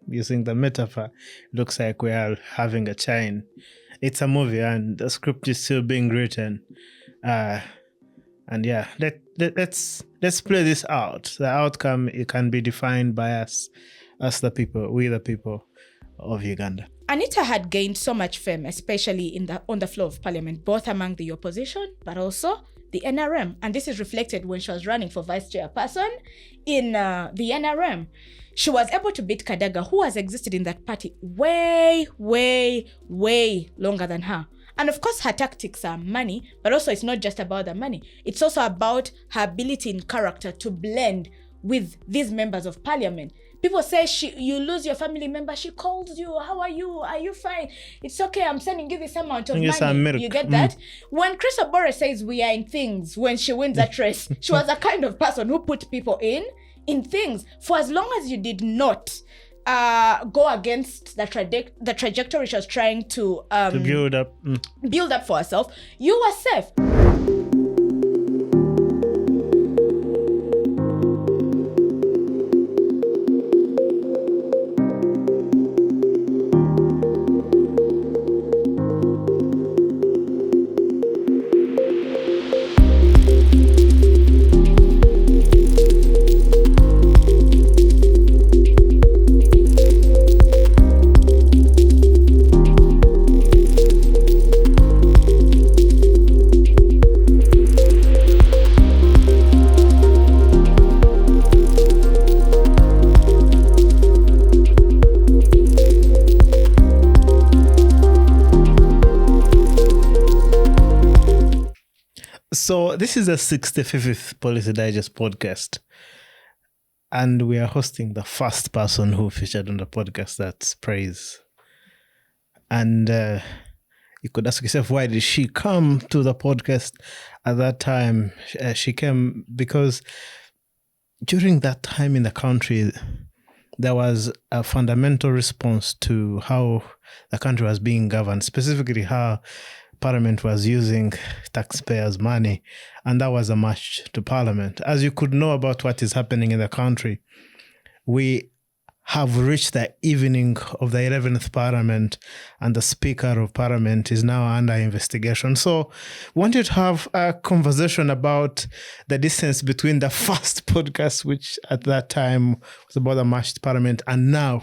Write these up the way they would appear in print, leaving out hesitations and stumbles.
using the metaphor, looks like we are having a chain. It's a movie and the script is still being written. And yeah, let's play this out. The outcome, it can be defined by us the people, we the people of Uganda. Anita had gained so much fame, especially on the floor of parliament, both among the opposition, but also the NRM. And this is reflected when she was running for vice chairperson in the NRM. She was able to beat Kadaga, who has existed in that party way, way, way longer than her. And of course, her tactics are money, but also it's not just about the money. It's also about her ability in character to blend with these members of parliament. People say you lose your family member, she calls you, how are you? Are you fine? It's okay, I'm sending you this amount of money. You get that? When Chris Obore says we are in things, when she wins that race, she was a kind of person who put people in things. For as long as you did not go against the trajectory she was trying to build up for herself, you were safe. So this is the 65th Policy Digest podcast, and we are hosting the first person who featured on the podcast. That's Praise. And you could ask yourself, why did she come to the podcast at that time? She came because during that time in the country, there was a fundamental response to how the country was being governed, specifically how Parliament was using taxpayers' money, and that was a match to Parliament. As you could know about what is happening in the country, we have reached the evening of the 11th Parliament, and the Speaker of Parliament is now under investigation. So we wanted to have a conversation about the distance between the first podcast, which at that time was about a match to Parliament, and now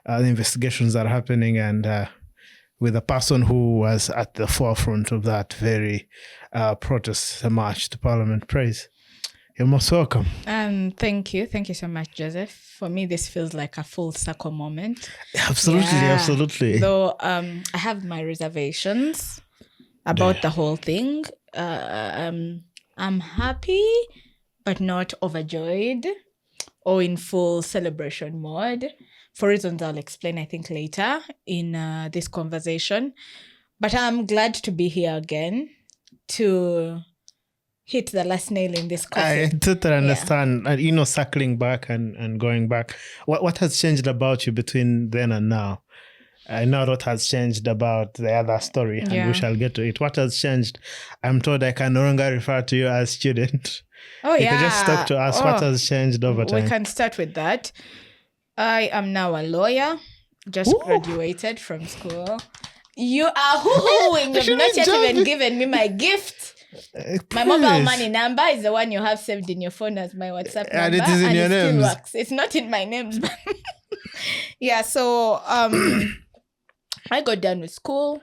the investigations are happening, and with a person who was at the forefront of that very protest march to Parliament. Praise. You're most welcome. Thank you. Thank you so much, Joseph. For me, this feels like a full circle moment. Absolutely. Though I have my reservations about the whole thing. I'm happy, but not overjoyed or in full celebration mode. For reasons I'll explain, I think, later in this conversation. But I'm glad to be here again to hit the last nail in this coffin. I totally understand. Yeah. Circling back and going back. What has changed about you between then and now? I know what has changed about the other story, and we shall get to it. What has changed? I'm told I can no longer refer to you as student. Oh, you can just talk to us. What has changed over time? We can start with that. I am now a lawyer, just graduated from school. You are hoo-hooing. You've not yet even given me my gift. My mobile money number is the one you have saved in your phone as my WhatsApp number. And it is in your names. Still works. It's not in my names. Yeah, so I got done with school.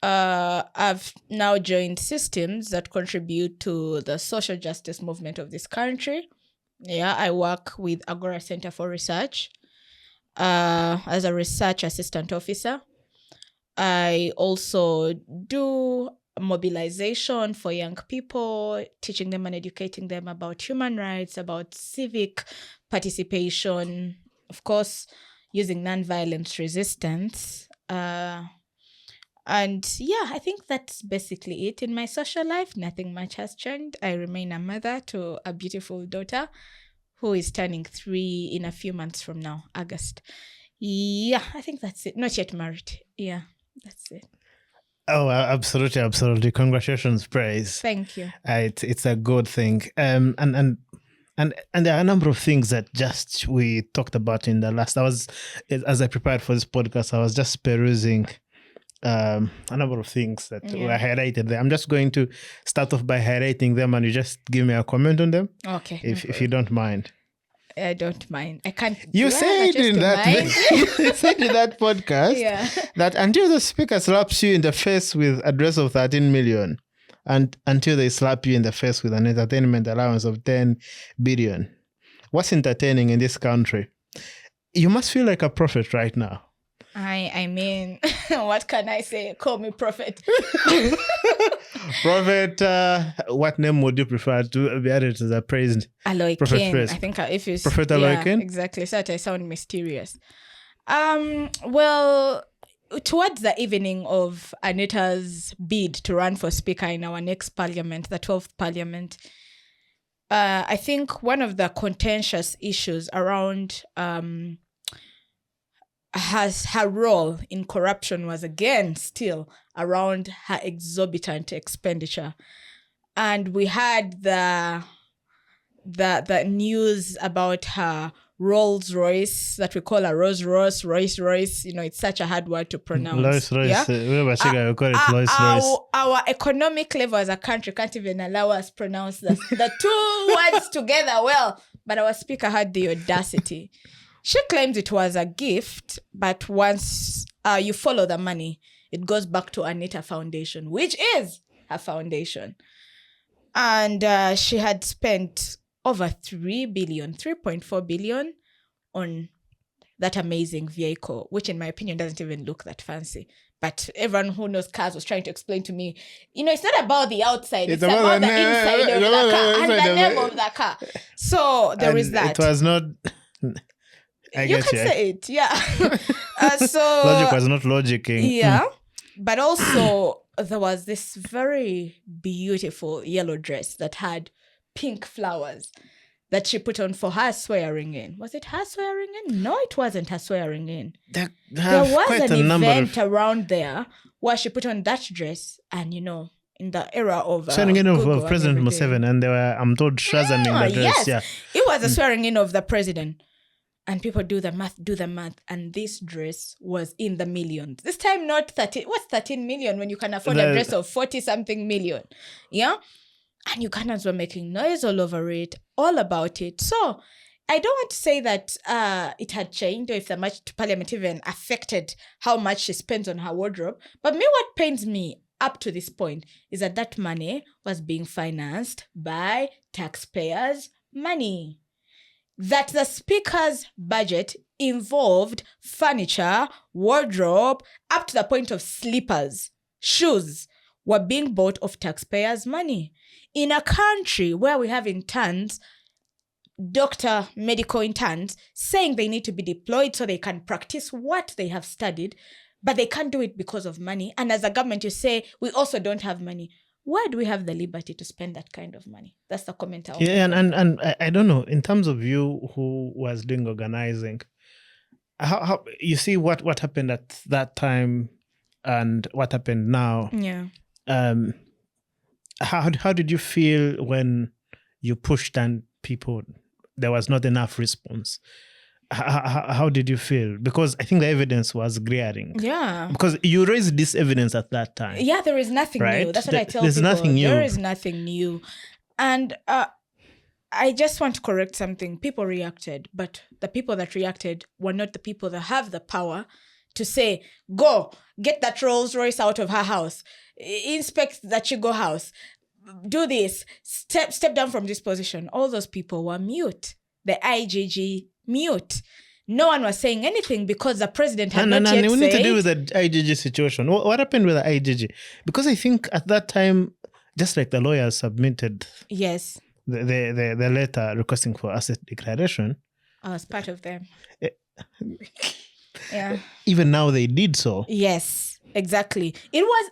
I've now joined systems that contribute to the social justice movement of this country. Yeah, I work with Agora Center for Research as a research assistant officer. I also do mobilization for young people, teaching them and educating them about human rights, about civic participation, of course, using nonviolence resistance. And yeah, I think that's basically it in my social life. Nothing much has changed. I remain a mother to a beautiful daughter who is turning 3 in a few months from now, August. Yeah, I think that's it. Not yet married. Yeah, that's it. Oh, absolutely. Congratulations, Praise. Thank you. It's a good thing. And And there are a number of things that just we talked about in the last. As I prepared for this podcast, I was just perusing a number of things that were highlighted there. I'm just going to start off by highlighting them, and you just give me a comment on them. Okay. If you don't mind. I don't mind. I can't. You said in that you said in that podcast that until the speaker slaps you in the face with a dress of 13 million, and until they slap you in the face with an entertainment allowance of 10 billion, what's entertaining in this country? You must feel like a prophet right now. I mean, what can I say? Call me prophet. Prophet, what name would you prefer to be added to the praised? Aloikin. I think if you Prophet Aloikin? Exactly. So that I sound mysterious. Well, towards the evening of Anita's bid to run for speaker in our next parliament, the 12th parliament, I think one of the contentious issues around her role in corruption was again still around her exorbitant expenditure. And we had the news about her Rolls Royce that we call a Rolls Royce. You know, it's such a hard word to pronounce. Rolls Royce. Yeah? We call it Rolls Royce. Our economic level as a country can't even allow us pronounce the two words together well. But our speaker had the audacity. She claims it was a gift, but once you follow the money, it goes back to Anita Foundation, which is her foundation. And she had spent over 3.4 billion on that amazing vehicle, which in my opinion doesn't even look that fancy. But everyone who knows cars was trying to explain to me, you know, it's not about the outside, it's about the inside of the car and the name of the car. So there is that. It was not... You can say it, yeah. So logic was not logicking. Yeah, but also there was this very beautiful yellow dress that had pink flowers that she put on for her swearing in. Was it her swearing in? No, it wasn't her swearing in. There was an event around there where she put on that dress, and you know, in the era of swearing in of President Museveni, and they were, I'm told, shazaming the dress. Yes, yeah, it was a swearing in of the president. And people do the math, and this dress was in the millions. This time, not 30. What's 13 million when you can afford a dress of 40-something million? Yeah? And Ugandans were making noise all over it, all about it. So, I don't want to say that it had changed, or if the march to parliament even affected how much she spends on her wardrobe. But what pains me up to this point is that money was being financed by taxpayers' money. That the speaker's budget involved furniture, wardrobe, up to the point of slippers, shoes, were being bought of taxpayers' money. In a country where we have interns, medical interns, saying they need to be deployed so they can practice what they have studied, but they can't do it because of money. And as a government, you say, we also don't have money. Where do we have the liberty to spend that kind of money? That's the comment I want. Yeah, and I don't know, in terms of you who was doing organizing, how you see what happened at that time and what happened now. Yeah. How did you feel when you pushed and there was not enough response? How did you feel? Because I think the evidence was glaring. Yeah. Because you raised this evidence at that time. Yeah, there is nothing new. That's what I tell people. There's nothing new. There is nothing new. And I just want to correct something. People reacted, but the people that reacted were not the people that have the power to say, go, get that Rolls Royce out of her house, inspect that Chigo house, do this, step down from this position. All those people were mute. The IGG mute. No one was saying anything because the president had not yet said. We need to deal with the IGG situation. What happened with the IGG? Because I think at that time, just like the lawyers submitted yes the letter requesting for asset declaration. I was part of them. Yeah. Even now they did so. Yes, exactly. It was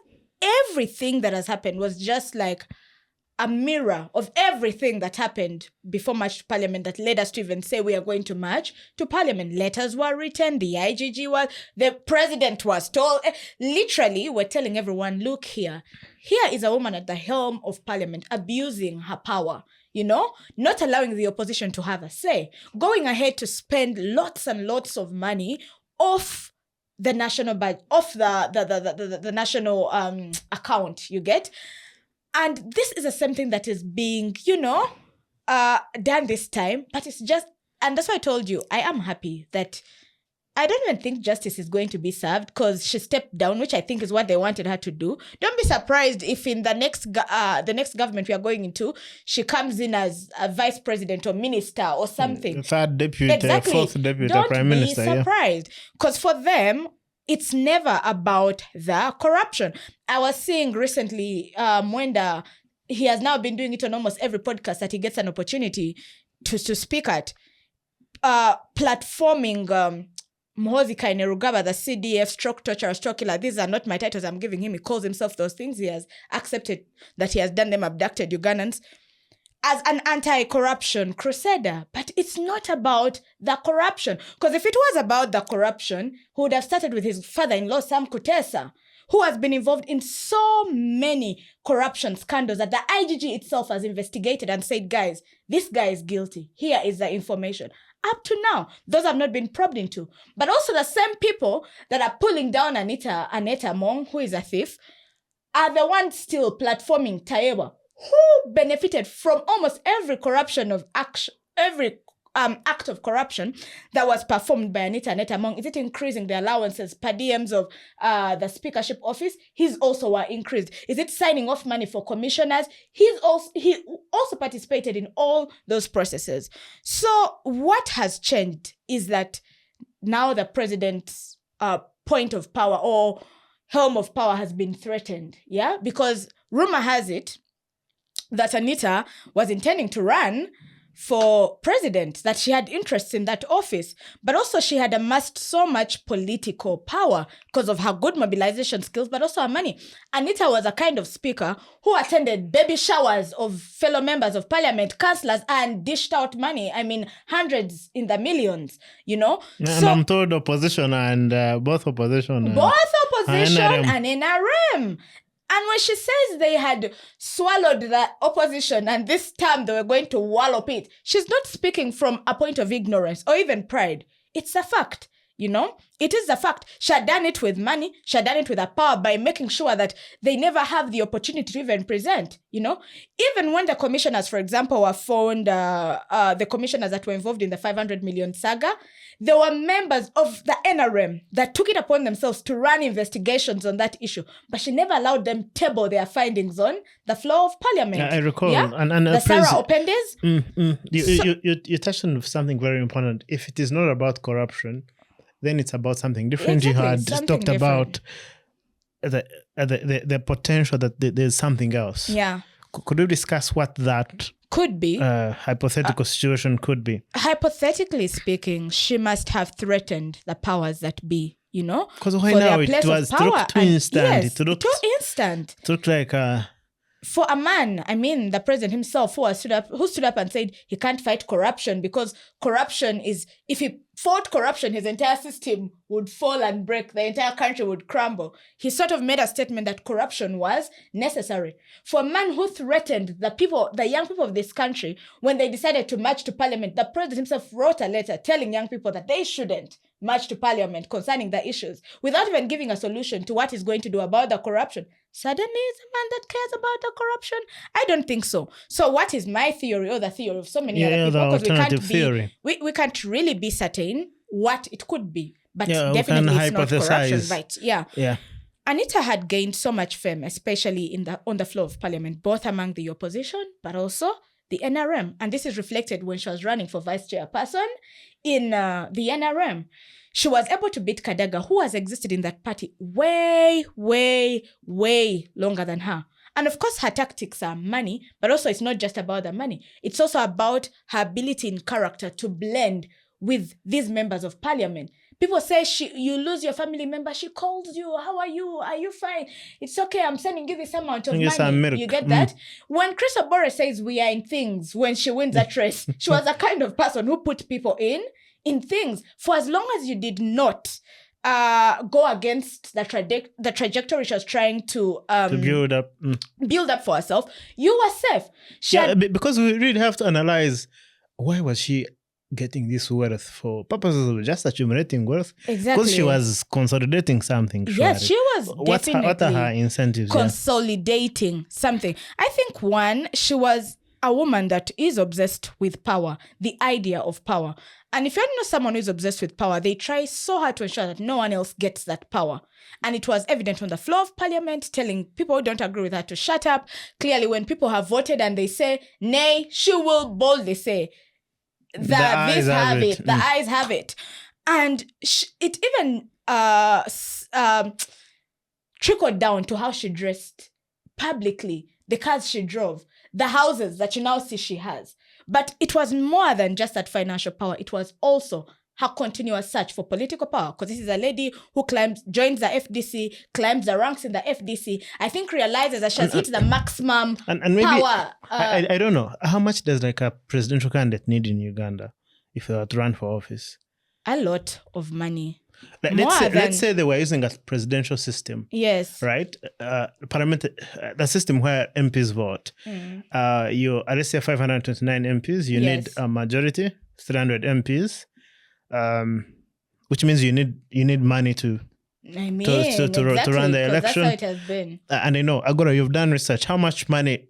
everything that has happened was just like a mirror of everything that happened before March to Parliament that led us to even say we are going to march to Parliament. Letters were written, the IGG was, the president was told. Literally, we're telling everyone, look here. Here is a woman at the helm of Parliament abusing her power. not allowing the opposition to have a say, going ahead to spend lots and lots of money off the national budget, off the national account, you get? And this is something that is being, done this time, but it's just, and that's why I told you, I am happy that I don't even think justice is going to be served because she stepped down, which I think is what they wanted her to do. Don't be surprised if in the next government we are going into, she comes in as a vice president or minister or something. Third deputy, exactly. Fourth deputy, don't prime minister. Don't be surprised. Because for them, it's never about the corruption. I was seeing recently, Mwenda, he has now been doing it on almost every podcast that he gets an opportunity to speak at, platforming Muhoozi Kainerugaba, the CDF, stroke torturer, stroke killer. These are not my titles I'm giving him. He calls himself those things. He has accepted that he has done them, abducted Ugandans, as an anti-corruption crusader. But it's not about the corruption. Because if it was about the corruption, he would have started with his father-in-law, Sam Kutesa, who has been involved in so many corruption scandals that the IGG itself has investigated and said, guys, this guy is guilty. Here is the information. Up to now, those have not been probed into. But also the same people that are pulling down Anita Among, who is a thief, are the ones still platforming Tayewa, who benefited from almost every corruption of action, every act of corruption that was performed by Anita Among. Is it increasing the allowances per diems of the speakership office? His also were increased. Is it signing off money for commissioners? He also participated in all those processes. So what has changed is that now the president's point of power or helm of power has been threatened. Yeah, because rumor has it that Anita was intending to run for president, that she had interests in that office, but also she had amassed so much political power because of her good mobilization skills, but also her money. Anita was a kind of speaker who attended baby showers of fellow members of parliament, councillors, and dished out money. I mean, hundreds in the millions, And I'm told opposition and both opposition and NRM. And when she says they had swallowed the opposition and this time they were going to wallop it, she's not speaking from a point of ignorance or even pride. It's a fact, It is a fact. She had done it with money. She had done it with her power by making sure that they never have the opportunity to even present, Even when the commissioners, for example, were found, the commissioners that were involved in the 500 million saga, there were members of the NRM that took it upon themselves to run investigations on that issue. But she never allowed them table their findings on the floor of parliament. I recall. Yeah? And the Sarah Opendes. You touched on something very important. If it is not about corruption, then it's about something different. Exactly, You had talked about the potential that there's something else. Yeah. Could we discuss what that could be hypothetical situation could be? Hypothetically speaking, she must have threatened the powers that be, Because why now it was too instant. Yes, too instant. It looked like for a man, I mean, the president himself who stood up and said he can't fight corruption because corruption is, if he fought corruption, his entire system would fall and break. The entire country would crumble. He sort of made a statement that corruption was necessary. For a man who threatened the young people of this country, when they decided to march to parliament, the president himself wrote a letter telling young people that they shouldn't march to parliament concerning the issues without even giving a solution to what he's going to do about the corruption. Suddenly he's a man that cares about the corruption? I don't think so. So what is my theory or the theory of so many other people? Because we can't really be certain what it could be. But definitely it's not corruption, right? Yeah. Anita had gained so much fame, especially on the floor of parliament, both among the opposition, but also the NRM. And this is reflected when she was running for vice chairperson in the NRM. She was able to beat Kadaga, who has existed in that party way, way, way longer than her. And of course, her tactics are money, but also it's not just about the money. It's also about her ability in character to blend with these members of parliament. People say you lose your family member. She calls you. How are you? Are you fine? It's okay. I'm sending you this amount of money. You get that? When Chris Obore says we are in things, when she wins that race, she was a kind of person who put people in things. For as long as you did not go against the trajectory she was trying to build up for herself, you were safe. Because we really have to analyze, why was she getting this wealth for purposes of just accumulating wealth? Exactly. Because she was consolidating something. Yes, she was definitely what are her incentives? Consolidating something. I think one, she was a woman that is obsessed with power, the idea of power. And if you know someone who is obsessed with power, they try so hard to ensure that no one else gets that power. And it was evident on the floor of parliament, telling people who don't agree with her to shut up. Clearly, when people have voted and they say nay, she will boldly say that this have it. The eyes have it. And it even trickled down to how she dressed publicly, the cars she drove, the houses that you now see she has. But it was more than just that financial power. It was also her continuous search for political power. Because this is a lady who joins the FDC, climbs the ranks in the FDC. I think realizes that she has hit the maximum and maybe, power. I don't know. How much does like a presidential candidate need in Uganda if they were to run for office? A lot of money. Let's say they were using a presidential system. Yes. Right? Parliament, the system where MPs vote. Let's say 529 MPs, you need a majority, 300 MPs, which means you need money to run the election. That's how it has been. And I know, Agora, you've done research. How much money,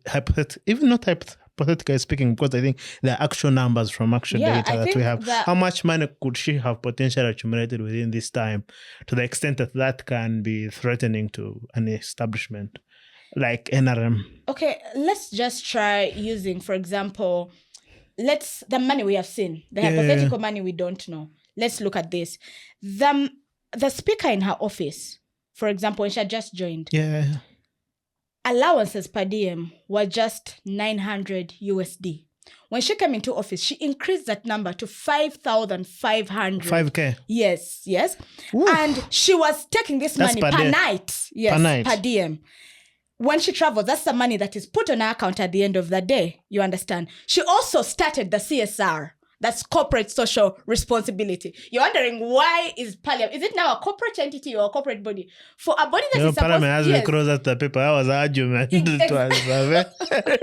even not hypothetically speaking, because I think there are actual numbers from actual data that we have. How much money could she have potentially accumulated within this time, to the extent that can be threatening to an establishment like NRM? Okay, let's just try using, for example, the money we have seen, the hypothetical money we don't know. Let's look at this. The speaker in her office, for example, when she had just joined, allowances per diem were just $900. When she came into office, she increased that number to 5,500. 5K. Yes. Ooh. And she was taking this money per night. Yes, per diem. When she travels, that's the money that is put on her account at the end of the day. You understand? She also started the CSR. That's corporate social responsibility. You're wondering, why is Parliament? Is it now a corporate entity or a corporate body? For a body that is supposed to... Parliament has been closer to the people. That was an argument. It was a very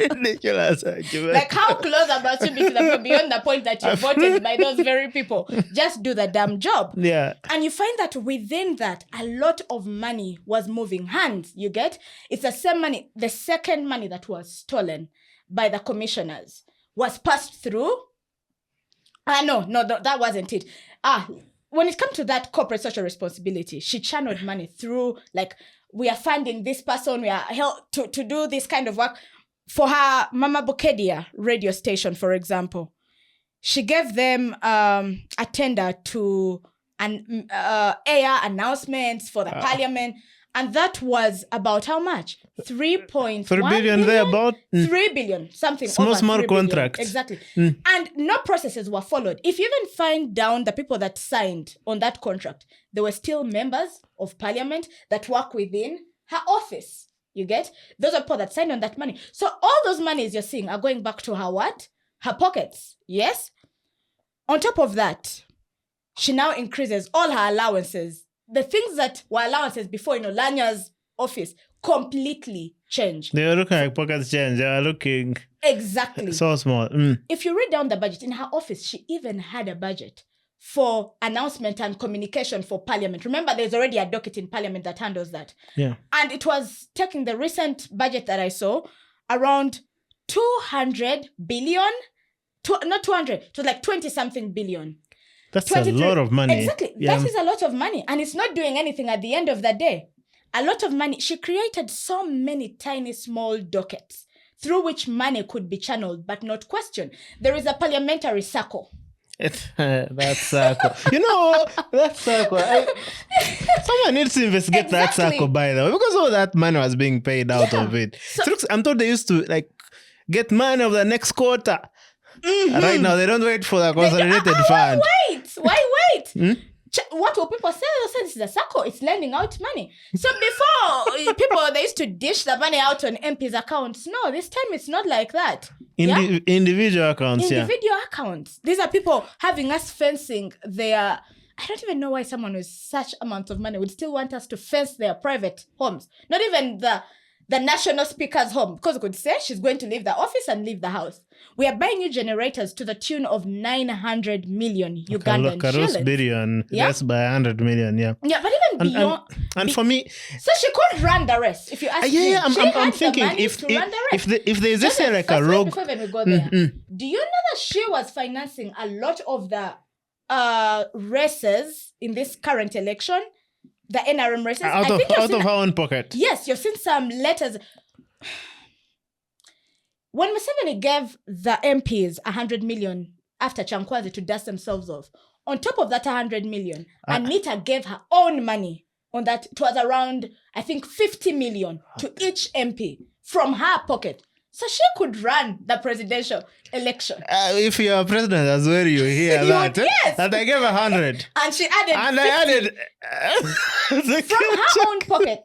ridiculous argument. Like, how close about to be to the people beyond the point that you voted by those very people? Just do the damn job. Yeah. And you find that within that, a lot of money was moving hands. You get? It's the same money. The second money that was stolen by the commissioners was passed through... No, that wasn't it. When it comes to that corporate social responsibility, she channeled money through, like, we are funding this person, we are helped to do this kind of work. For her Mama Bukedia radio station, for example, she gave them a tender to air announcements for the parliament. And that was about how much? 3.1 billion there, about 3 billion, something. Small contracts. Exactly. And no processes were followed. If you even find down the people that signed on that contract, they were still members of parliament that work within her office. You get? Those are people that signed on that money. So all those monies you're seeing are going back to her what? Her pockets. Yes? On top of that, she now increases all her allowances. The things that were allowances before in Olanya's office completely changed. They were looking like pockets change. They were looking... Exactly. So small. If you read down the budget, in her office, she even had a budget for announcement and communication for parliament. Remember, there's already a docket in parliament that handles that. Yeah. And it was taking the recent budget that I saw, around 200 billion. Not 200, it was like 20-something billion. That's a lot of money. Exactly. Yeah. That is a lot of money. And it's not doing anything at the end of the day. A lot of money. She created so many tiny, small dockets through which money could be channeled, but not questioned. There is a parliamentary circle. That circle. That circle. Someone needs to investigate that circle, by the way, because all that money was being paid out of it. So, I'm told they used to get money of the next quarter. Mm-hmm. Right now, they don't wait for the consolidated fund. Why wait? What will people say? They say this is a circle. It's lending out money. So before, they used to dish the money out on MP's accounts. No, this time it's not like that. Individual accounts, accounts. These are people having us fencing their I don't even know why someone with such amounts of money would still want us to fence their private homes. Not even the national speaker's home, because we could say she's going to leave the office and leave the house. We are buying new generators to the tune of 900 million Ugandan shillings. Billion, that's by 100 million, yeah. Yeah, but even beyond... And for me... So she could run the rest, if you ask me. I'm thinking, if there's just like a rogue... Before we go there, do you know that she was financing a lot of the races in this current election? The NRM races. Out of her own pocket. Yes, you've seen some letters. When Museveni gave the MPs 100 million after Chankwazi to dust themselves off, on top of that 100 million, Anita gave her own money on that. It was around, I think, 50 million to each MP from her pocket. So she could run the presidential election. If you're a president as well, you hear that. Yes. That I gave 100. And she added 50 from her own pocket.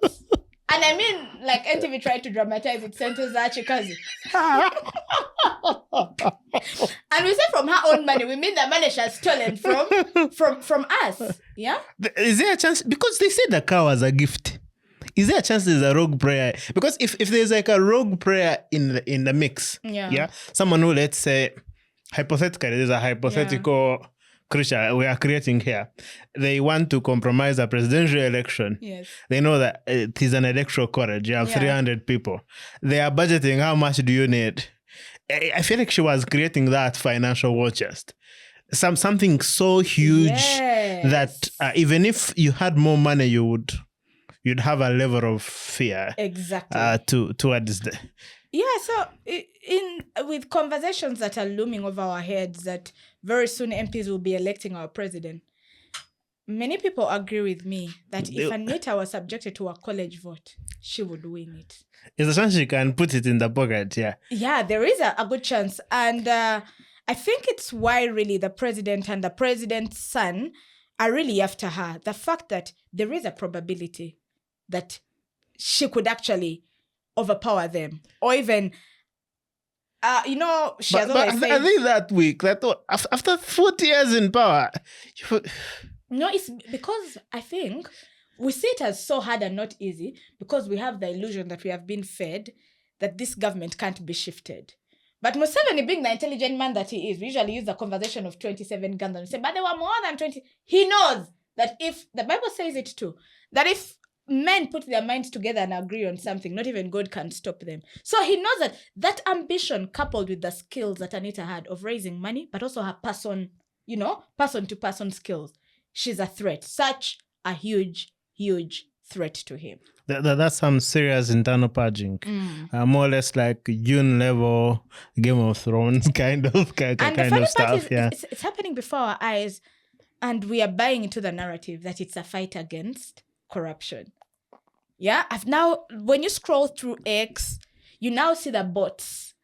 And I mean, like NTV tried to dramatize it, sentence Achikazi. And we say from her own money, we mean the money she has stolen from us. Yeah? Is there a chance? Because they said the car was a gift. Is there a chance there's a rogue prayer? Because if there's like a rogue prayer in the mix, someone who, let's say, hypothetically, there's a hypothetical creature we are creating here. They want to compromise a presidential election. Yes. They know that it is an electoral college. You have 300 people. They are budgeting. How much do you need? I feel like she was creating that financial war chest. Something so huge that even if you had more money, you'd have a level of fear. Exactly. Towards the... Yeah, so with conversations that are looming over our heads that very soon MPs will be electing our president, many people agree with me that if Anita was subjected to a college vote, she would win it. Is a chance she can put it in the pocket, yeah. Yeah, there is a good chance. And I think it's why really the president and the president's son are really after her. The fact that there is a probability that she could actually overpower them, or even, she has always said... I think that week, after 40 years in power... No, it's because I think we see it as so hard and not easy because we have the illusion that we have been fed that this government can't be shifted. But Museveni, being the intelligent man that he is, we usually use the conversation of 27 guns and say, but there were more than 20. He knows that if, the Bible says it too, that if men put their minds together and agree on something, not even God can stop them. So he knows that ambition coupled with the skills that Anita had of raising money, but also her person-to-person skills, she's a threat. Such a huge, huge threat to him. That's some serious internal purging. More or less like June level Game of Thrones kind of stuff. It's happening before our eyes, and we are buying into the narrative that it's a fight against corruption. Yeah, when you scroll through X, you now see the bots,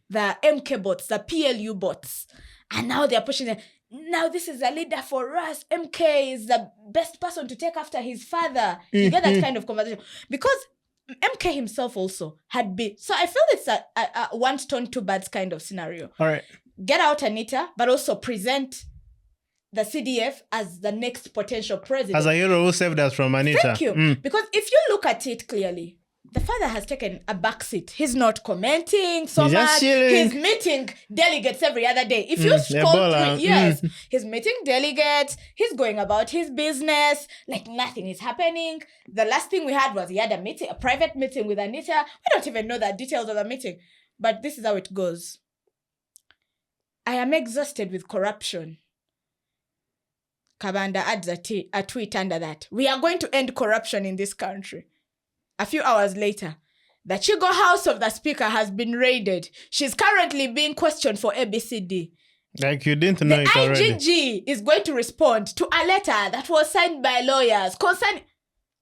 the MK bots, the PLU bots, and now they're pushing it. Now this is a leader for us. MK is the best person to take after his father. You get that kind of conversation. Because MK himself also had been... So I feel it's a one stone, two birds kind of scenario. All right. Get out Anita, but also present the CDF as the next potential president. As a hero who saved us from Anita. Thank you. Because if you look at it clearly, the father has taken a backseat. He's not commenting so much. He's meeting delegates every other day. If you scroll through, he's meeting delegates. He's going about his business. Like nothing is happening. The last thing we had was he had a meeting, a private meeting with Anita. We don't even know the details of the meeting. But this is how it goes. I am exhausted with corruption. Kabanda adds a tweet under that. We are going to end corruption in this country. A few hours later, the Chigo house of the speaker has been raided. She's currently being questioned for ABCD. Like you didn't know it already. The IGG is going to respond to a letter that was signed by lawyers concerning...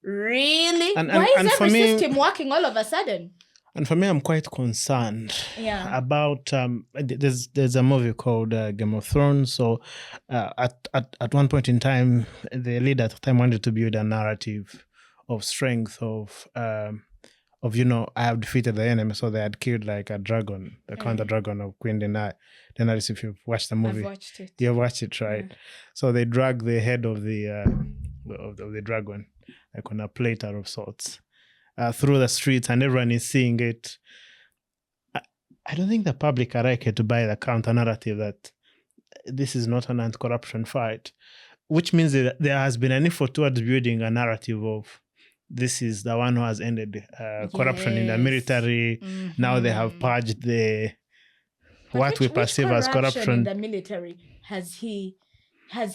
Really? Why is every system working all of a sudden? And for me, I'm quite concerned about... there's a movie called Game of Thrones. So at one point in time, the leader at the time wanted to build a narrative of strength, of of, I have defeated the enemy. So they had killed like a dragon, the counter dragon of Queen Denai. If you've watched the movie. I've watched it. You've watched it, right? Yeah. So they drag the head of the dragon, like on a platter of sorts, through the streets, and everyone is seeing it. I don't think the public are likely to buy the counter narrative that this is not an anti-corruption fight, which means that there has been an effort towards building a narrative of this is the one who has ended corruption in the military. Now they have purged we perceive as corruption in the military. Has he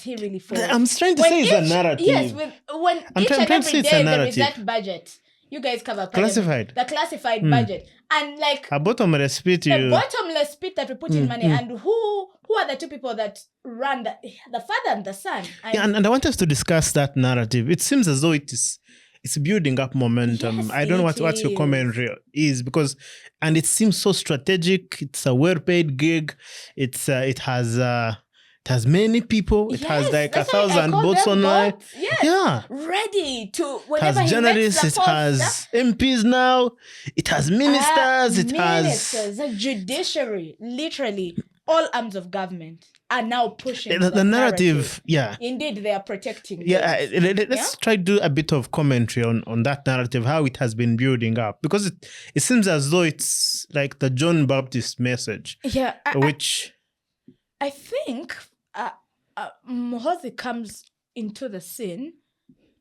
really fought? I'm trying to say it's a narrative. Yes, when each and every day there is that budget. You guys cover classified. The classified budget. And like a bottomless pit that we put in money. And who are the two people that run the father and the son? And I want us to discuss that narrative. It seems as though it's building up momentum. Yes, I don't know what your commentary is, because and it seems so strategic. It's a well-paid gig. It has many people. It has like 1,000 bots online. Yes. Yeah. Ready to whenever it has journalists, it has MPs now, it has ministers, it has a judiciary, literally all arms of government are now pushing the narrative. Yeah. Indeed, they are protecting. Yeah. Let's try to do a bit of commentary on that narrative, how it has been building up, because it seems as though it's like the John Baptist message. Yeah. Which I think Muhoozi comes into the scene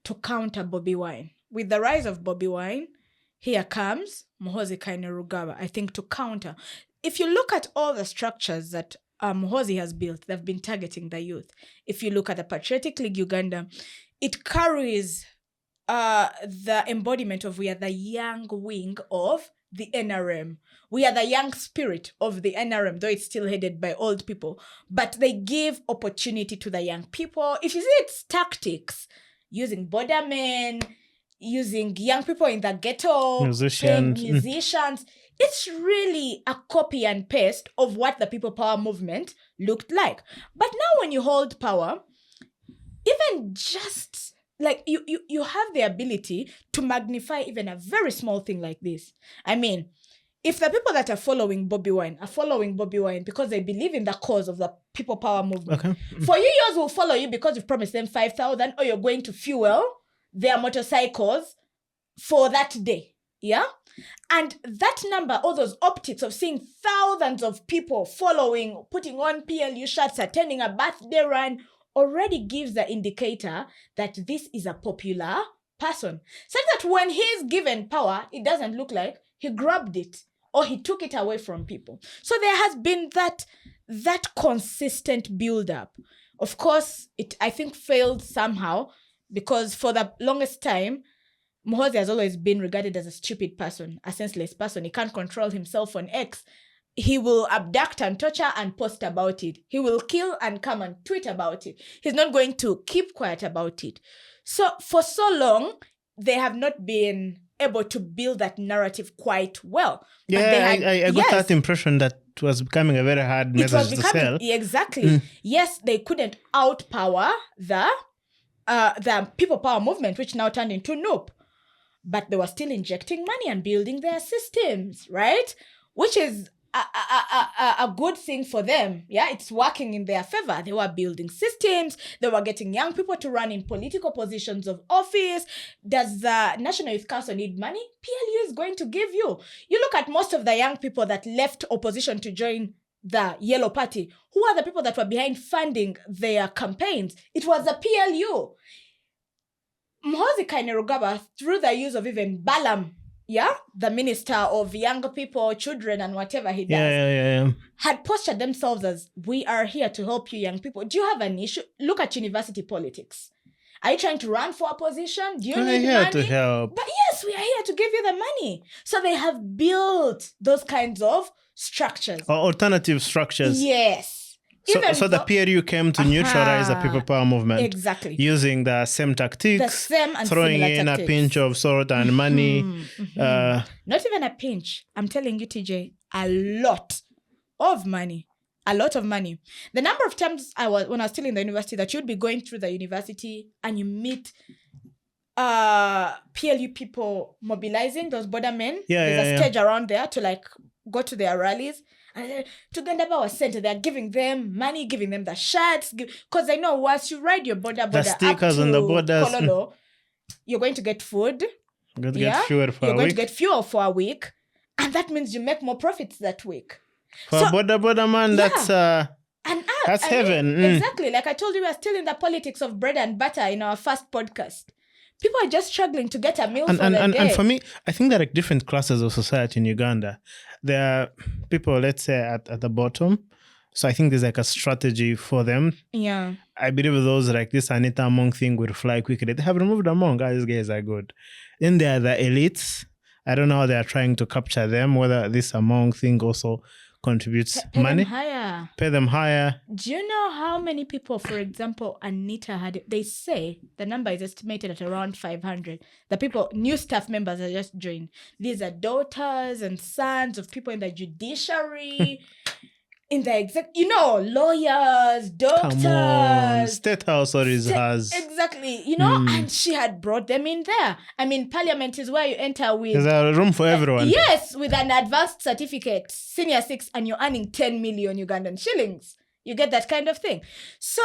to counter Bobi Wine. With the rise of Bobi Wine, here comes Muhoozi Kainerugaba, I think, to counter. If you look at all the structures that Muhoozi has built, they've been targeting the youth. If you look at the Patriotic League Uganda, it carries the embodiment of we are the young wing of the NRM. We are the young spirit of the NRM, though it's still headed by old people. But they give opportunity to the young people. If you see its tactics, using border men, using young people in the ghetto, musicians, it's really a copy and paste of what the People Power movement looked like. But now when you hold power, even just like you have the ability to magnify even a very small thing like this. I mean, if the people that are following Bobi Wine because they believe in the cause of the People Power movement, for you, yours will follow you because you've promised them 5,000, or you're going to fuel their motorcycles for that day. Yeah? And that number, all those optics of seeing thousands of people following, putting on PLU shirts, attending a birthday run, already gives the indicator that this is a popular person. Such that when he's given power, it doesn't look like he grabbed it or he took it away from people. So there has been that consistent build-up. Of course, it, I think, failed somehow because for the longest time, Muhoozi has always been regarded as a stupid person, a senseless person. He can't control himself on X. He will abduct and torture and post about it. He will kill and come and tweet about it. He's not going to keep quiet about it. So for so long, they have not been able to build that narrative quite well. Yeah, I got that impression that it was becoming a very hard message to sell. Exactly. Yes, they couldn't outpower the People Power movement, which now turned into NUP. But they were still injecting money and building their systems, right? Which is a good thing for them. Yeah, it's working in their favor. They were building systems. They were getting young people to run in political positions of office. Does the National Youth Council need money? PLU is going to give you. You look at most of the young people that left opposition to join the Yellow Party. Who are the people that were behind funding their campaigns? It was the PLU. Muhoozi Kainerugaba, through the use of even Balaam, the minister of young people, children, and whatever he does, had postured themselves as, we are here to help you young people. Do you have an issue? Look at university politics. Are you trying to run for a position? Do you need here money? To help. But yes, we are here to give you the money. So they have built those kinds of structures. Or alternative structures. Yes. So the PLU came to neutralize the People Power movement. Exactly. Using the same tactics. The same and throwing in tactics. A pinch of salt and money. Not even a pinch. I'm telling you, TJ, a lot of money. A lot of money. The number of times when I was still in the university that you'd be going through the university and you meet PLU people mobilizing, those border men. Yeah, There's yeah, a stage around there to like go to their rallies. And to Uganda Power Center, they're giving them money, giving them the shirts. Because I know once you ride your border The up stickers to on the borders. Kololo, you're going to get food. Going to get fuel for You're a going week. to get fuel for a week. And that means you make more profits that week. For a border man, that's heaven. Exactly. Like I told you, we are still in the politics of bread and butter in our first podcast. People are just struggling to get a meal for the day. And for me, I think there are like different classes of society in Uganda. There are people, let's say, at the bottom. So I think there's like a strategy for them. Yeah. I believe those like this Anita Among thing will fly quickly. They have removed Among. These guys are good. Then there are the elites. I don't know how they are trying to capture them, whether this Among thing also contributes money. Pay them higher. Do you know how many people, for example, Anita had? They say the number is estimated at around 500. The people, new staff members are just joined. These are daughters and sons of people in the judiciary, in the lawyers, doctors. Come on. State House always has. Exactly. And she had brought them in there. I mean, Parliament is where you enter with... There's a room for everyone. Yes, with an advanced certificate, senior 6, and you're earning 10 million Ugandan shillings. You get that kind of thing. So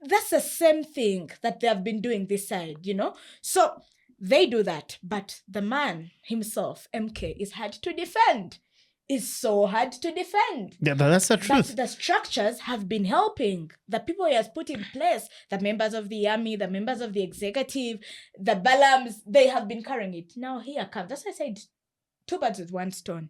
that's the same thing that they have been doing this side, So they do that. But the man himself, MK, is hard to defend. Is so hard to defend. Yeah, that's the truth. But the structures have been helping. The people he has put in place, the members of the army, the members of the executive, the Balams, they have been carrying it. Now here comes, that's why I said 2 birds with 1 stone.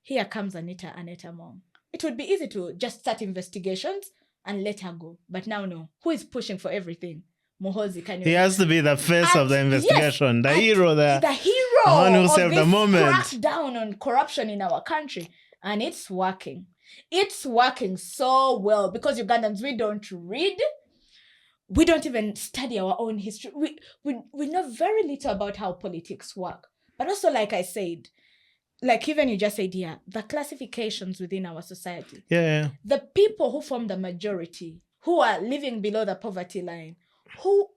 Here comes Anita Among. It would be easy to just start investigations and let her go. But now no. Who is pushing for everything? Muhoozi, can you... He has to be the face of the investigation. Yes, the hero there. The hero the one who saved the moment. Crackdown on corruption in our country. And it's working. It's working so well because Ugandans, we don't read. We don't even study our own history. We know very little about how politics work. But also, like I said, like even you just said here, the classifications within our society. Yeah. The people who form the majority, who are living below the poverty line, who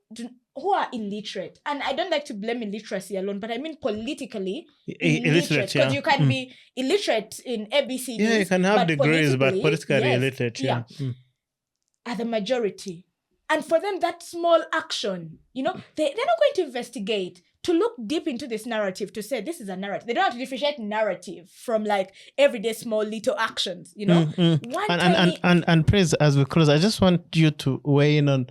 are illiterate. And I don't like to blame illiteracy alone, but I mean politically illiterate. Because you can be illiterate in ABCD. Yeah, you can have degrees, but politically illiterate. Yeah. Are the majority. And for them, that small action, they're not going to investigate, to look deep into this narrative, to say this is a narrative. They don't have to differentiate narrative from like everyday small little actions, And Praise, as we close, I just want you to weigh in on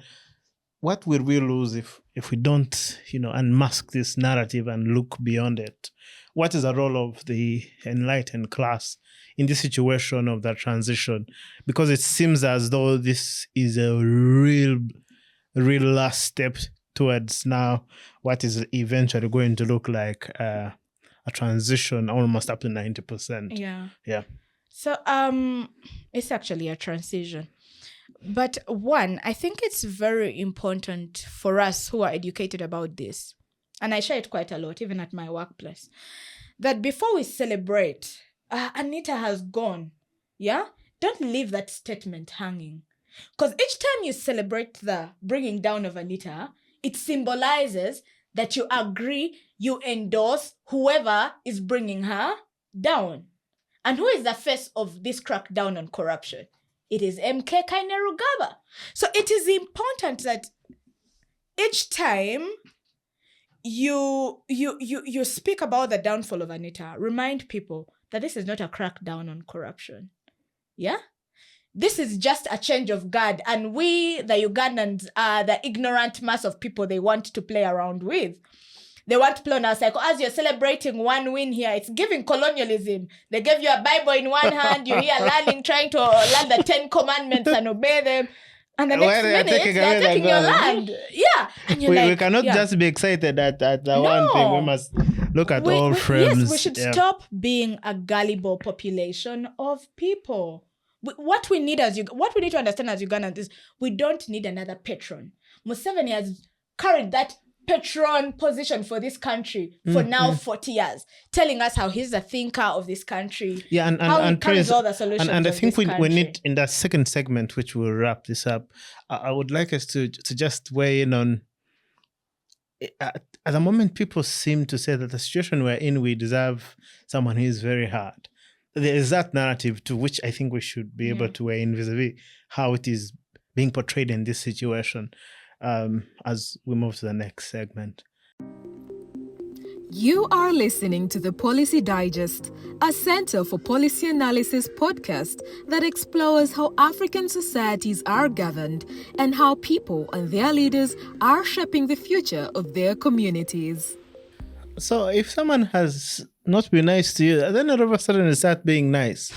what will we lose if we don't, unmask this narrative and look beyond it? What is the role of the enlightened class in this situation of that transition? Because it seems as though this is a real last step towards now what is eventually going to look like a transition almost up to 90%. Yeah. So it's actually a transition. But one, I think it's very important for us who are educated about this, and I share it quite a lot, even at my workplace, that before we celebrate, Anita has gone, don't leave that statement hanging. Because each time you celebrate the bringing down of Anita, it symbolizes that you agree, you endorse whoever is bringing her down. And who is the face of this crackdown on corruption? It is MK Kainerugaba. So it is important that each time you speak about the downfall of Anita, remind people that this is not a crackdown on corruption. Yeah? This is just a change of guard. And we, the Ugandans, are the ignorant mass of people they want to play around with. They want to play on our cycle. As you're celebrating one win here, it's giving colonialism. They gave you a Bible in one hand. You're here trying to learn the 10 commandments and obey them. And the next minute, they're taking your land. Yeah. And we cannot just be excited at the one thing. We must look at all frames. Yes, we should stop being a gullible population of people. What we need to understand as Ugandans is we don't need another patron. Museveni has carried that patron position for this country for now 40 years, telling us how he's the thinker of this country. Yeah, and how he carries all the solutions. And I think we need, in that second segment, which will wrap this up, I would like us to just weigh in on at the moment, people seem to say that the situation we're in, we deserve someone who is very hard. There is that narrative to which I think we should be able to weigh in vis-a-vis how it is being portrayed in this situation as we move to the next segment. You are listening to the Policy Digest, a Center for Policy Analysis podcast that explores how African societies are governed and how people and their leaders are shaping the future of their communities. So if someone has not been nice to you, then all of a sudden they start being nice.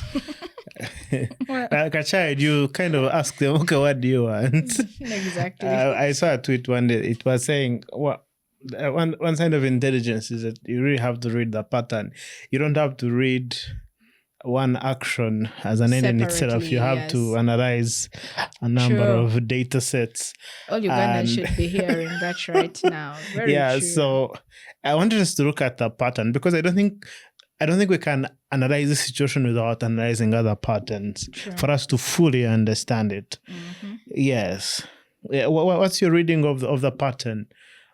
Like a child, you kind of ask them, okay, what do you want? Exactly. I saw a tweet one day. It was saying, one sign of intelligence is that you really have to read the pattern. You don't have to read one action as an end in itself. You have to analyze a number of data sets. All Ugandans should be hearing that right now. Very true. So I wanted us to look at the pattern because I don't think we can analyze the situation without analyzing other patterns for us to fully understand it. Mm-hmm. Yes. What's your reading of the pattern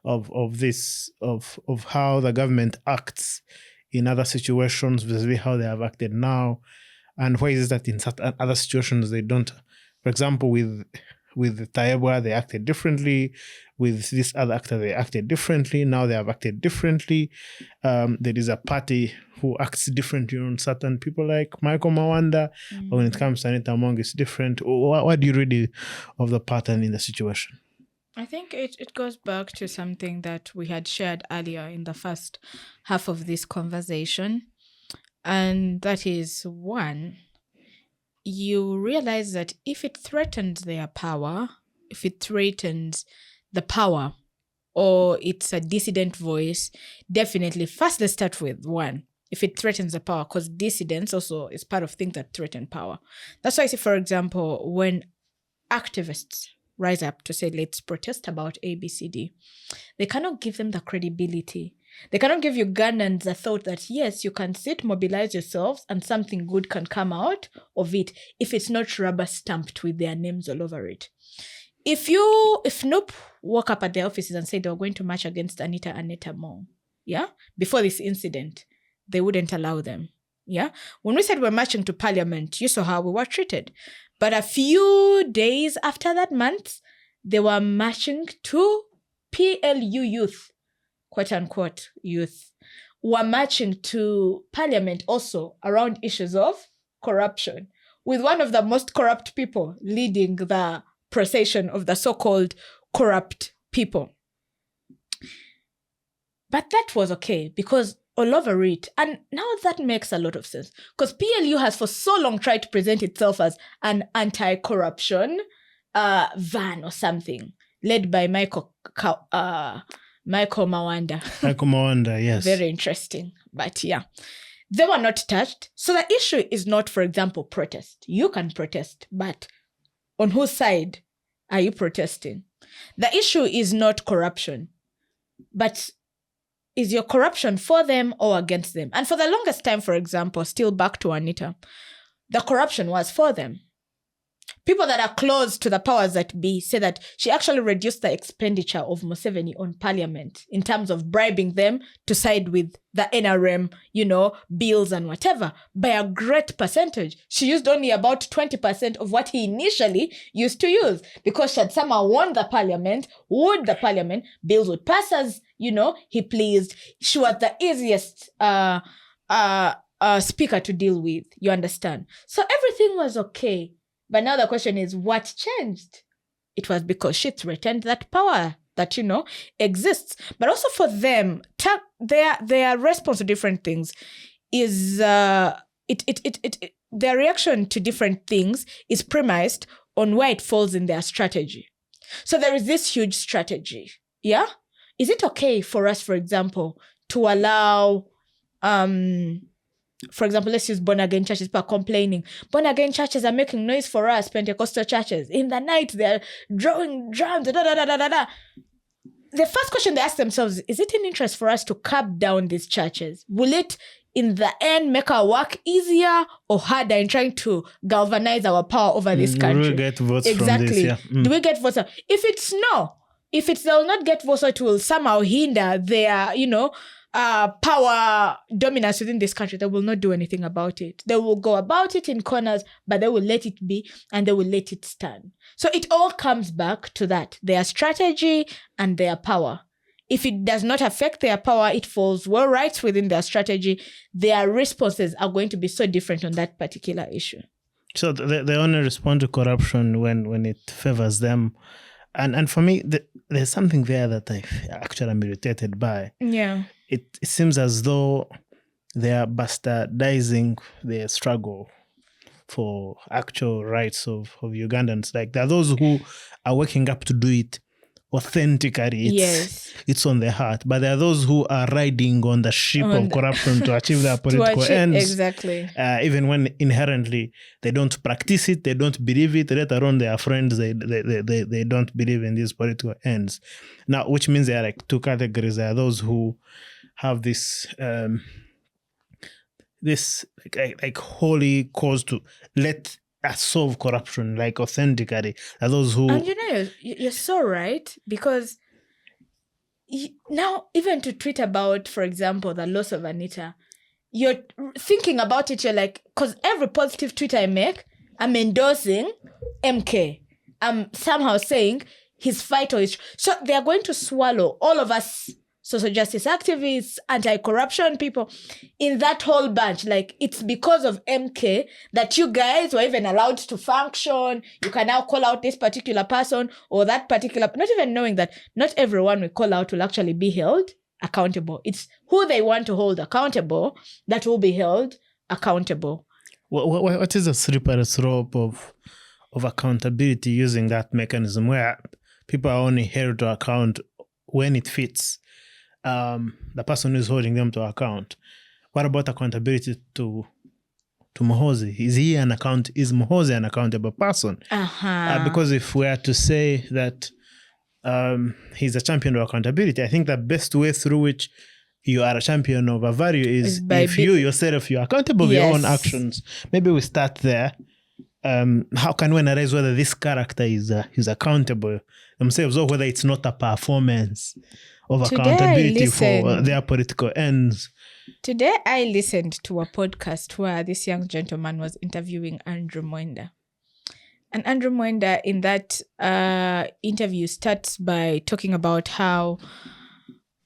of this of how the government acts in other situations vis-a-vis how they have acted now, and why is it that in certain other situations they don't? For example, with Taibwa, they acted differently. With this other actor, they acted differently. Now they have acted differently. There is a party who acts differently on certain people like Michael Mawanda. But when it comes to Anita Among, it's different. What do you read of the pattern in the situation? I think it goes back to something that we had shared earlier in the first half of this conversation. And that is, one, you realize that if it threatens their power, if it threatens the power, or it's a dissident voice, definitely first let's start with one. If it threatens the power, because dissidence also is part of things that threaten power. That's why I say, for example, when activists rise up to say, let's protest about ABCD, they cannot give them the credibility. They cannot give Ugandans the thought that, yes, you can sit, mobilize yourselves, and something good can come out of it if it's not rubber stamped with their names all over it. If NUP woke up at their offices and said they were going to march against Anita Among, before this incident, they wouldn't allow them. When we said we're marching to Parliament, you saw how we were treated. But a few days after that month, they were marching to PLU youth, quote unquote youth, were marching to Parliament also around issues of corruption, with one of the most corrupt people leading the procession of the so-called corrupt people. But that was okay because all over it. And now that makes a lot of sense because PLU has for so long tried to present itself as an anti-corruption van or something led by Michael Mawanda. Michael Mawanda, yes. Very interesting. But they were not touched. So the issue is not, for example, protest. You can protest, but on whose side are you protesting? The issue is not corruption, but is your corruption for them or against them? And for the longest time, for example, still back to Anita, the corruption was for them. People that are close to the powers that be say that she actually reduced the expenditure of Museveni on Parliament in terms of bribing them to side with the NRM, bills and whatever, by a great percentage. She used only about 20% of what he initially used to use because she had somehow won the Parliament, bills would pass as, he pleased. She was the easiest speaker to deal with, you understand? So everything was okay. But now the question is, what changed? It was because she threatened that power that, exists. But also for them, their response to different things is, their reaction to different things is premised on where it falls in their strategy. So there is this huge strategy. Yeah? Is it okay for us, for example, to allow, for example, let's use born-again churches. People are complaining. Born-again churches are making noise for us, Pentecostal churches. In the night, they're drawing drums, The first question they ask themselves, is it in interest for us to curb down these churches? Will it, in the end, make our work easier or harder in trying to galvanize our power over this country? Do we get votes exactly. from this? Yeah. Do we get votes? If it's no, if they'll not get votes, it will somehow hinder their, power dominance within this country, they will not do anything about it. They will go about it in corners, but they will let it be and they will let it stand. So it all comes back to that, their strategy and their power. If it does not affect their power, it falls well right within their strategy. Their responses are going to be so different on that particular issue. So they only respond to corruption when it favors them. And for me, there's something there that I actually am irritated by. Yeah. It seems as though they are bastardizing their struggle for actual rights of Ugandans. Like, there are those who are waking up to do it authentically. It's on their heart. But there are those who are riding on the ship of corruption to achieve their political ends. Exactly. Even when inherently they don't practice it, they don't believe it, let alone their friends, they don't believe in these political ends. Now, which means there are like two categories. There are those who have this like holy cause to let us solve corruption, like authentically. There are those who... And you're so right, because now even to tweet about, for example, the loss of Anita, you're thinking about it, you're like, because every positive tweet I make, I'm endorsing MK. I'm somehow saying his fight or his... So they're going to swallow all of us social justice activists, anti-corruption people, in that whole bunch. Like, it's because of MK that you guys were even allowed to function. You can now call out this particular person or that particular... Not even knowing that not everyone we call out will actually be held accountable. It's who they want to hold accountable that will be held accountable. What is the slippery slope of accountability using that mechanism where people are only held to account when it fits the person who is holding them to account? What about accountability to Muhoozi? Is Muhoozi an accountable person? Because if we are to say that he's a champion of accountability, I think the best way through which you are a champion of a value is if you yourself, you're accountable for your own actions. Maybe we start there. How can we analyze whether this character is accountable themselves, or whether it's not a performance of accountability for their political ends? Today I listened to a podcast where this young gentleman was interviewing Andrew Mwenda. And Andrew Mwenda in that interview starts by talking about how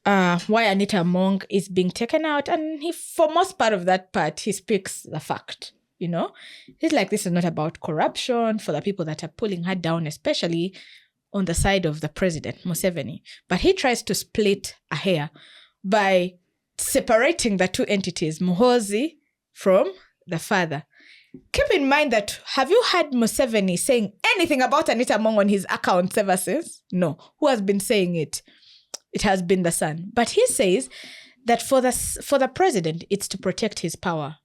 why Anita Among is being taken out. And he, for most part of that part, he speaks the fact. He's like, this is not about corruption for the people that are pulling her down, especially on the side of the president, Museveni. But he tries to split a hair by separating the two entities, Muhoozi from the father. Keep in mind that, have you heard Museveni saying anything about Anita Among on his account ever since? No. Who has been saying it? It has been the son. But he says that for the president, it's to protect his power.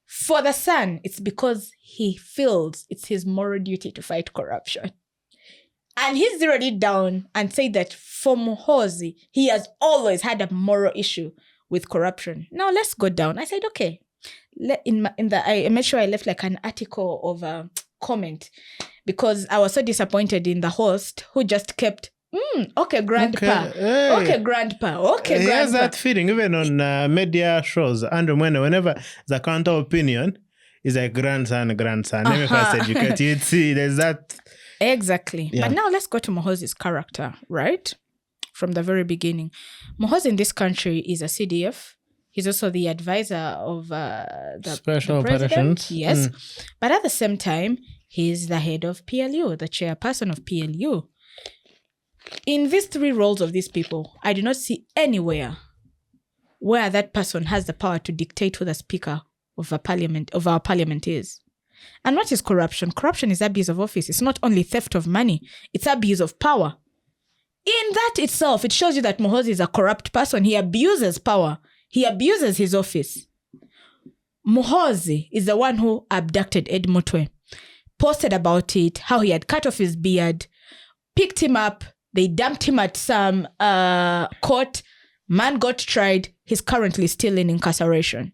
For the son, it's because he feels it's his moral duty to fight corruption. And he zeroed it down and said that for Muhoozi, he has always had a moral issue with corruption. Now let's go down. I said, okay. I made sure I left like an article of a comment, because I was so disappointed in the host who just kept, okay, grandpa. Okay, grandpa. Okay, he grandpa. has that feeling, even on media shows. Andrew Mwenda, whenever the counter opinion is like grandson. Never first educated. You'd see there's that. Exactly. Yeah. But now let's go to Muhoozi's character, right? From the very beginning. Muhoozi in this country is a CDF. He's also the advisor of the Special president. Operations. Yes. But at the same time, he's the head of PLU, the chairperson of PLU. In these three roles of these people, I do not see anywhere where that person has the power to dictate who the speaker of our parliament is. And what is corruption? Corruption is abuse of office. It's not only theft of money, it's abuse of power. In that itself, it shows you that Muhoozi is a corrupt person. He abuses power. He abuses his office. Muhoozi is the one who abducted Ed Mutwe, posted about it, how he had cut off his beard, picked him up, they dumped him at some court, man got tried, he's currently still in incarceration.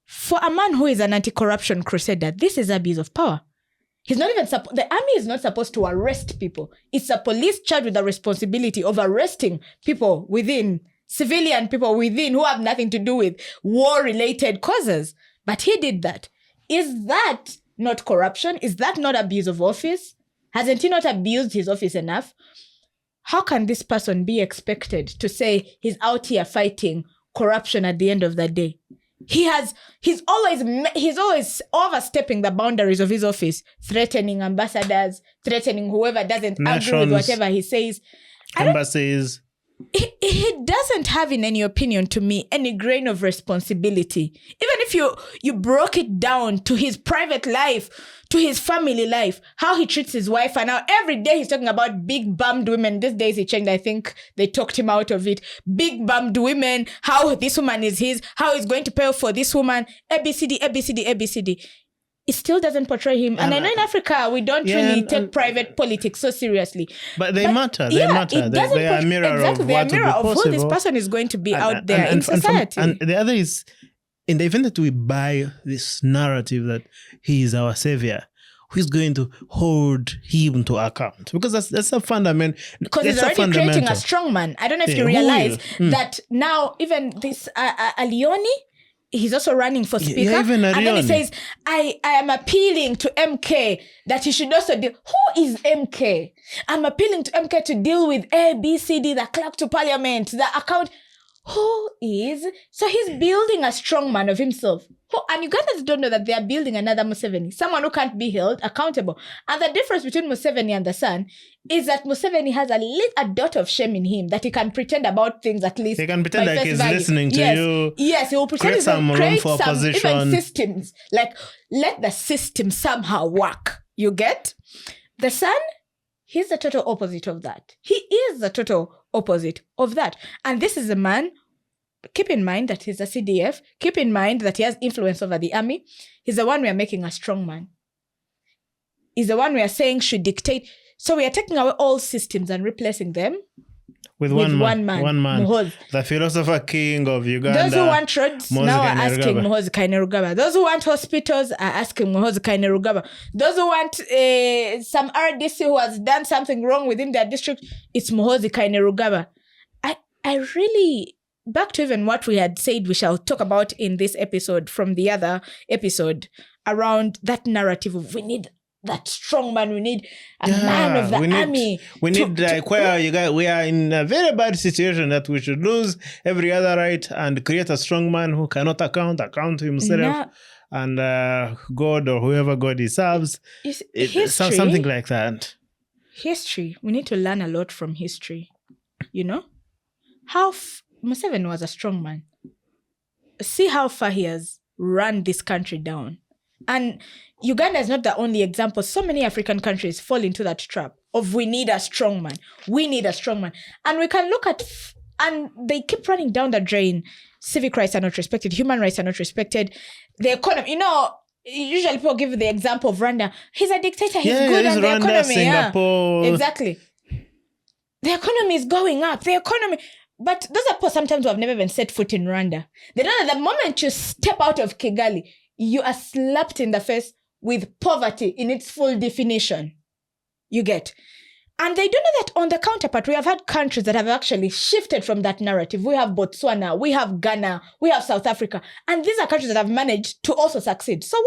For a man who is an anti-corruption crusader, this is abuse of power. the army is not supposed to arrest people. It's a police charged with the responsibility of arresting people within, civilian people within who have nothing to do with war-related causes. But he did that. Is that not corruption? Is that not abuse of office? Hasn't he not abused his office enough? How can this person be expected to say he's out here fighting corruption at the end of the day? He's always overstepping the boundaries of his office, threatening ambassadors, threatening whoever doesn't agree with whatever he says. Embassies. He doesn't have, in any opinion, to me, any grain of responsibility. Even if you broke it down to his private life, to his family life, how he treats his wife, and now every day he's talking about big bummed women. These days he changed, I think they talked him out of it. Big bummed women, how this woman is his, how he's going to pay for this woman, ABCD, ABCD, ABCD. It still doesn't portray him. And I know in Africa, we don't really take private politics so seriously. But they matter. They matter. They are a mirror of what will be possible. Who this person is going to be out there in society. And the other is, in the event that we buy this narrative that he is our savior, who's going to hold him to account? Because that's a fundamental. Because he's already creating a strong man. I don't know if you realize that now even this Aloikin, he's also running for speaker. And then he says, I am appealing to MK that he should also deal. Who is MK? I'm appealing to MK to deal with A, B, C, D, the clerk to parliament, the account. Who is? So he's building a strong man of himself. And Ugandans don't know that they are building another Museveni, someone who can't be held accountable. And the difference between Museveni and the son is that Museveni has a dot of shame in him, that he can pretend about things at least. He can pretend like he's listening to you. Yes, he will pretend create some even systems. Like, let the system somehow work. You get? The son, he's the total opposite of that. He is the total opposite of that. And this is a man, keep in mind that he's a CDF. Keep in mind that he has influence over the army. He's the one we are making a strong man. He's the one we are saying should dictate. So we are taking away all systems and replacing them with one man. Muhoozi. The philosopher king of Uganda. Those who want roads now are asking Muhoozi Kainerugaba. Those who want hospitals are asking Muhoozi Kainerugaba. Those who want some RDC who has done something wrong within their district, it's Muhoozi Kainerugaba. I really, back to even what we had said we shall talk about in this episode from the other episode around that narrative of we need that strong man, we need a man of the army. We are in a very bad situation that we should lose every other right and create a strong man who cannot account to himself and God or whoever God he serves. Something like that. History. We need to learn a lot from history. You know? How Museveni was a strong man. See how far he has run this country down. And Uganda is not the only example. So many African countries fall into that trap of we need a strong man. We need a strong man. And we can look at, and they keep running down the drain. Civic rights are not respected. Human rights are not respected. The economy, usually people give the example of Rwanda. He's a dictator. He's good at the economy. Singapore. Yeah, exactly. The economy is going up. But those are people sometimes who have never even set foot in Rwanda. They know that the moment you step out of Kigali, you are slapped in the face with poverty in its full definition. You get. And they do know that on the counterpart, we have had countries that have actually shifted from that narrative. We have Botswana, we have Ghana, we have South Africa. And these are countries that have managed to also succeed. So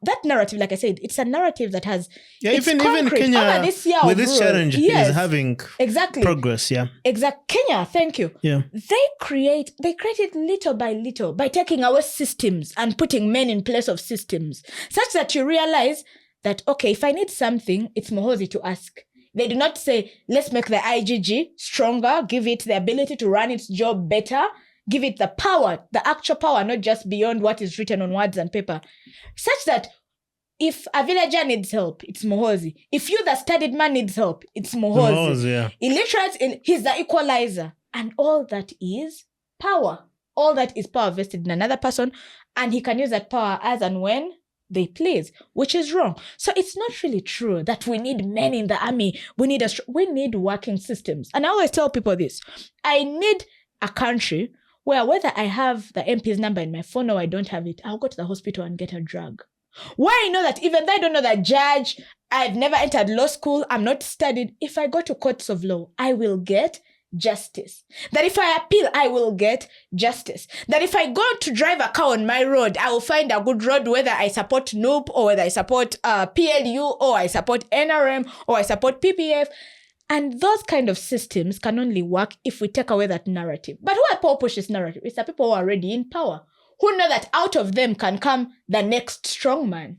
that narrative, like I said, it's a narrative that has even Kenya with this challenge is having progress. Kenya, thank you. Yeah. They created little by little by taking away systems and putting men in place of systems, such that you realize that, okay, if I need something, it's Muhoozi to ask. They do not say, let's make the IGG stronger, give it the ability to run its job better, give it the power, the actual power, not just beyond what is written on words and paper. Such that if a villager needs help, it's Muhoozi. If you, the studied man, needs help, it's Muhoozi. Illiterate, he's the equalizer. And all that is power. All that is power vested in another person. And he can use that power as and when they please, which is wrong. So it's not really true that we need men in the army. We need working systems. And I always tell people this. I need a country where whether I have the MP's number in my phone or I don't have it, I'll go to the hospital and get a drug. Where I know that even though I don't know that judge, I've never entered law school, I'm not studied, if I go to courts of law, I will get justice. That if I appeal, I will get justice. That if I go to drive a car on my road, I will find a good road, whether I support NOOP or whether I support PLU or I support NRM or I support PPF. And those kind of systems can only work if we take away that narrative. But who are Paul pushes narrative? It's the people who are already in power, who know that out of them can come the next strong man.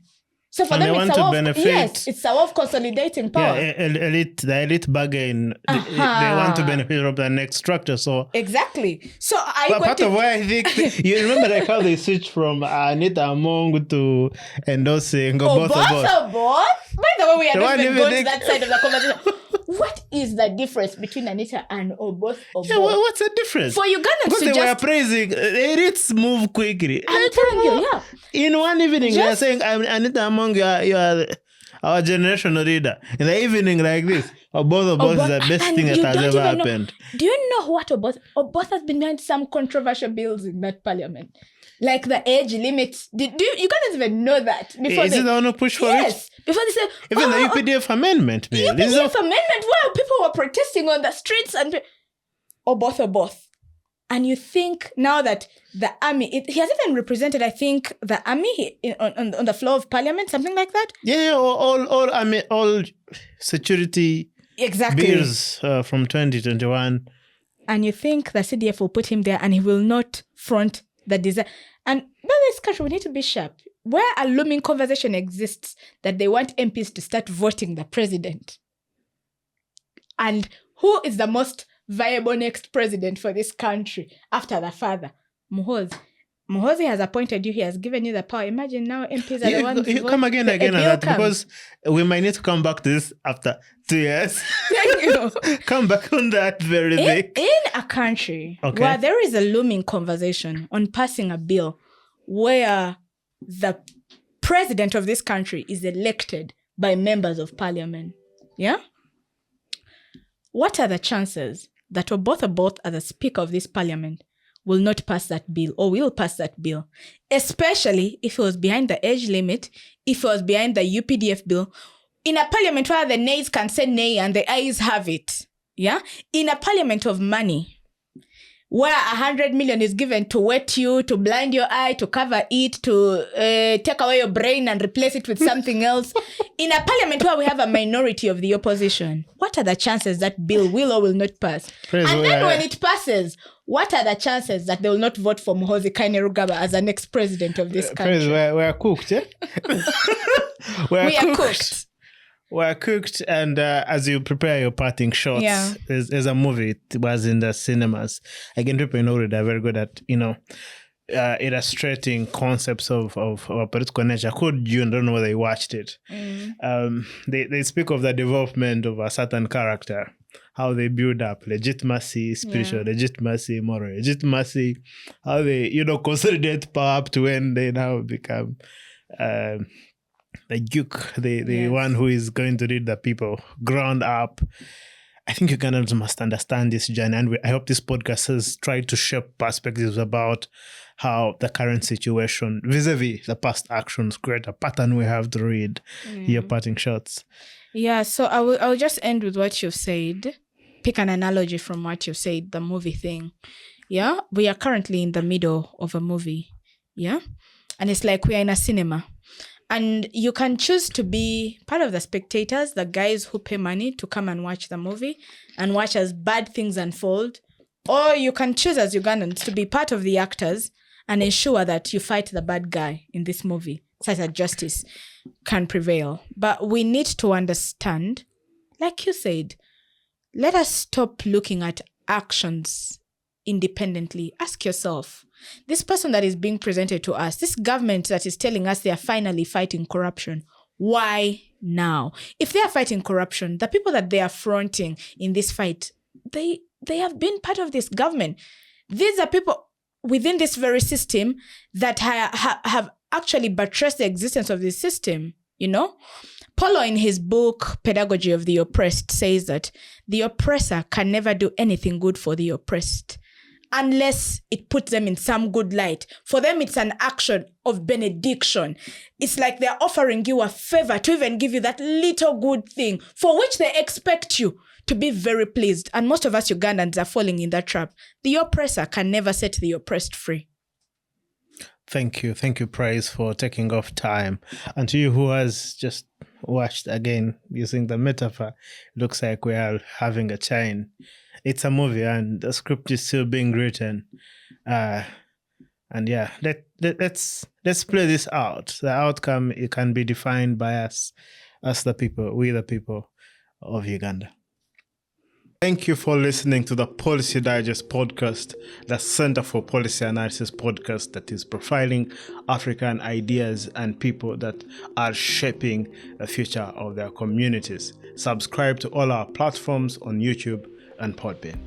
So for them, it's a way of, yes, it's a way of consolidating power. Yeah, the elite bargain, they want to benefit from the next structure. So exactly. So part of why I think, you remember like how they switched from Anita Among to endorsing both. By the way, we are not even going to that side of the conversation. What is the difference between Anita and Oboth? Yeah, what's the difference? For Ugandans because they were praising, the elites move quickly. I'm telling you, yeah. In one evening, they are saying, Anita Among, you are our generational leader. In the evening like this, Oboth is the best thing that has ever happened. Do you know what Oboth has been behind some controversial bills in that parliament? Like the age limit. You guys even know that before? Is it the one who pushed for it? Yes. Before they said, even the UPDF amendment bill. The UPDF amendment where people were protesting on the streets and Oboth. And you think now that the army, he has even represented, I think, the army on the floor of parliament, something like that. Yeah, all security bills from 2021. And you think the CDF will put him there and he will not front the desire. And by this country, we need to be sharp. Where a looming conversation exists that they want MPs to start voting the president. And who is the most viable next president for this country after the father? Muhoozi. Muhoozi has appointed you. He has given you the power. Imagine now MPs are the ones you come again on that because we might need to come back to this after 2 years. Thank you. Come back on that very big. In a country where there is a looming conversation on passing a bill where the president of this country is elected by members of parliament. Yeah? What are the chances that Oboth as the speaker of this parliament will not pass that bill or will pass that bill? Especially if it was behind the age limit, if it was behind the UPDF bill, in a parliament where the nays can say nay and the ayes have it. Yeah? In a parliament of money, where 100 million is given to wet you, to blind your eye, to cover it, to take away your brain and replace it with something else. In a parliament where we have a minority of the opposition, what are the chances that bill will or will not pass? Then when it passes, what are the chances that they will not vote for Muhoozi Kainerugaba as the next president of this country? We're cooked, eh? We are cooked. We're cooked, and as you prepare your parting shots, there's a movie, it was in the cinemas. Again, people know it are very good at, illustrating concepts of a political nature. You don't know whether you watched it. They speak of the development of a certain character, how they build up legitimacy, spiritual legitimacy, moral legitimacy, how they, consolidate power up to when they now become... the duke, the one who is going to lead the people ground up. I think Ugandans must understand this journey, and I hope this podcast has tried to shape perspectives about how the current situation vis-a-vis the past actions create a pattern we have to read. Your parting shots. Yeah, so I will just end with what you've said. Pick an analogy from what you've said, the movie thing. Yeah, we are currently in the middle of a movie. Yeah, and it's like we are in a cinema. And you can choose to be part of the spectators, the guys who pay money to come and watch the movie and watch as bad things unfold. Or you can choose as Ugandans to be part of the actors and ensure that you fight the bad guy in this movie, such that justice can prevail. But we need to understand, like you said, let us stop looking at actions independently. Ask yourself, this person that is being presented to us, this government that is telling us they are finally fighting corruption, why now? If they are fighting corruption, the people that they are fronting in this fight, they have been part of this government. These are people within this very system that have actually buttressed the existence of this system, Paulo, in his book, Pedagogy of the Oppressed, says that the oppressor can never do anything good for the oppressed. unless it puts them in some good light. For them, it's an action of benediction. It's like they're offering you a favor to even give you that little good thing for which they expect you to be very pleased. And most of us Ugandans are falling in that trap. The oppressor can never set the oppressed free. Thank you, Praise, for taking off time. And to you who has just watched again, using the metaphor, it looks like we are having a chain. It's a movie and the script is still being written. And yeah, let's play this out. The outcome, it can be defined by us the people, we the people of Uganda. Thank you for listening to the Policy Digest podcast, the Center for Policy Analysis podcast that is profiling African ideas and people that are shaping the future of their communities. Subscribe to all our platforms on YouTube and Podbean.